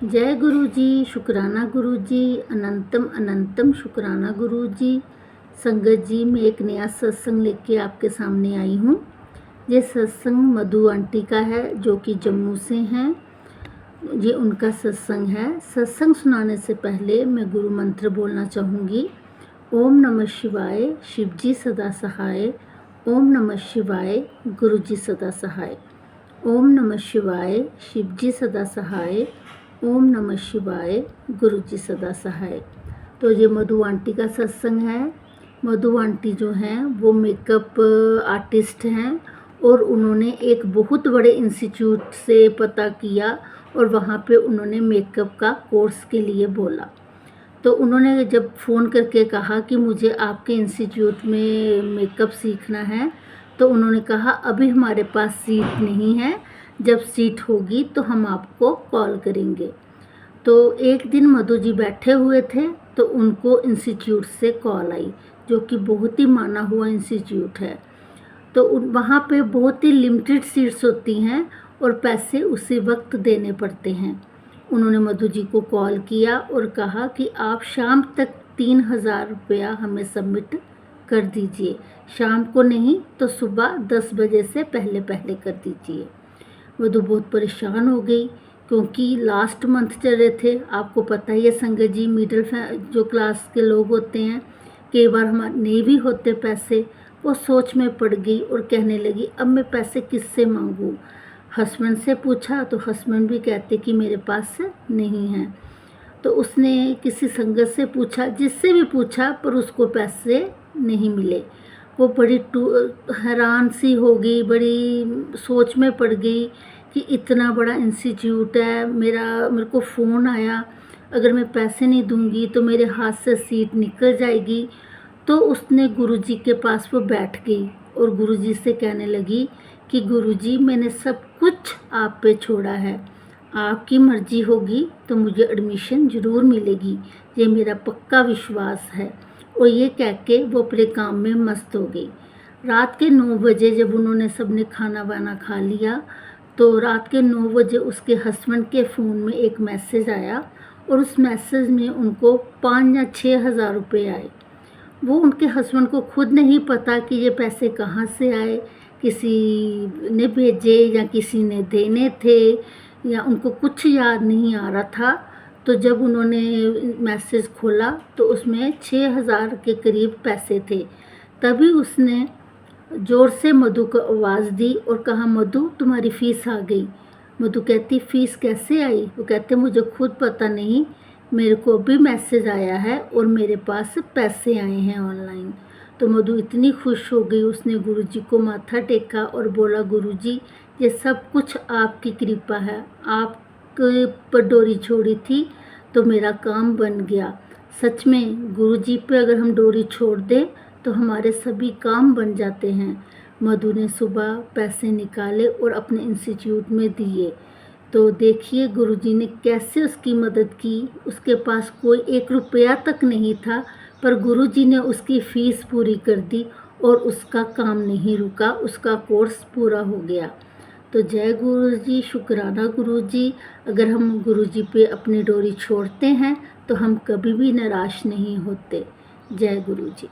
जय गुरु जी, शुक्राना गुरु जी, अनंतम अनंतम शुक्राना गुरु जी। संगत जी, मैं एक नया सत्संग लेके आपके सामने आई हूँ। ये सत्संग मधु आंटी का है जो कि जम्मू से हैं। ये उनका सत्संग है। सत्संग सुनाने से पहले मैं गुरु मंत्र बोलना चाहूँगी। ओम नमः शिवाय, शिव जी सदा सहाय। ओम नमः शिवाय, गुरु जी सदा सहाय। ओम नमः शिवाय, शिव जी सदा सहाय। ओम नमः शिवाय, गुरु जी सदा सहाय। तो ये मधु आंटी का सत्संग है। मधु आंटी जो हैं वो मेकअप आर्टिस्ट हैं और उन्होंने एक बहुत बड़े इंस्टीट्यूट से पता किया और वहाँ पे उन्होंने मेकअप का कोर्स के लिए बोला। तो उन्होंने जब फ़ोन करके कहा कि मुझे आपके इंस्टीट्यूट में मेकअप सीखना है, तो उन्होंने कहा अभी हमारे पास सीट नहीं है, जब सीट होगी तो हम आपको कॉल करेंगे। तो एक दिन मधु जी बैठे हुए थे तो उनको इंस्टीट्यूट से कॉल आई, जो कि बहुत ही माना हुआ इंस्टीट्यूट है। तो वहाँ पे बहुत ही लिमिटेड सीट्स होती हैं और पैसे उसी वक्त देने पड़ते हैं। उन्होंने मधु जी को कॉल किया और कहा कि आप शाम तक 3,000 रुपया हमें सबमिट कर दीजिए। शाम को नहीं तो सुबह 10 बजे से पहले पहले कर दीजिए। मधु बहुत परेशान हो गई क्योंकि लास्ट मंथ चल रहे थे। आपको पता ही है संगत जी, मिडिल जो क्लास के लोग होते हैं, कई बार हमारे नहीं भी होते पैसे। वो सोच में पड़ गई और कहने लगी अब मैं पैसे किससे मांगूं। हस्बैंड से पूछा तो हस्बैंड भी कहते कि मेरे पास नहीं है। तो उसने किसी संगत से पूछा, जिससे भी पूछा, पर उसको पैसे नहीं मिले। वो बड़ी हैरान सी हो गई, बड़ी सोच में पड़ गई कि इतना बड़ा इंस्टीट्यूट है, मेरे को फ़ोन आया, अगर मैं पैसे नहीं दूंगी तो मेरे हाथ से सीट निकल जाएगी। तो उसने गुरुजी के पास वो बैठ गई और गुरुजी से कहने लगी कि गुरुजी, मैंने सब कुछ आप पे छोड़ा है, आपकी मर्जी होगी तो मुझे एडमिशन ज़रूर मिलेगी, ये मेरा पक्का विश्वास है। और ये कह के वो अपने काम में मस्त हो गई। रात के 9 बजे जब उन्होंने सबने खाना वाना खा लिया तो रात के 9 बजे उसके हस्बैंड के फ़ोन में एक मैसेज आया और उस मैसेज में उनको 5 या 6 हज़ार रुपये आए। वो उनके हस्बैंड को खुद नहीं पता कि ये पैसे कहाँ से आए, किसी ने भेजे या किसी ने देने थे, या उनको कुछ याद नहीं आ रहा था। तो जब उन्होंने मैसेज खोला तो उसमें 6,000 के करीब पैसे थे। तभी उसने ज़ोर से मधु को आवाज़ दी और कहा मधु, तुम्हारी फ़ीस आ गई। मधु कहती फ़ीस कैसे आई? वो कहते मुझे खुद पता नहीं, मेरे को अभी मैसेज आया है और मेरे पास पैसे आए हैं ऑनलाइन। तो मधु इतनी खुश हो गई, उसने गुरुजी को माथा टेका और बोला गुरुजी, ये सब कुछ आपकी कृपा है, आपके पर डोरी छोड़ी थी तो मेरा काम बन गया। सच में गुरुजी पे अगर हम डोरी छोड़ दें तो हमारे सभी काम बन जाते हैं। मधु ने सुबह पैसे निकाले और अपने इंस्टीट्यूट में दिए। तो देखिए गुरुजी ने कैसे उसकी मदद की। उसके पास कोई 1 रुपया तक नहीं था, पर गुरुजी ने उसकी फ़ीस पूरी कर दी और उसका काम नहीं रुका, उसका कोर्स पूरा हो गया। तो जय गुरुजी, शुक्राना गुरुजी। अगर हम गुरुजी पे अपनी डोरी छोड़ते हैं तो हम कभी भी निराश नहीं होते। जय गुरुजी।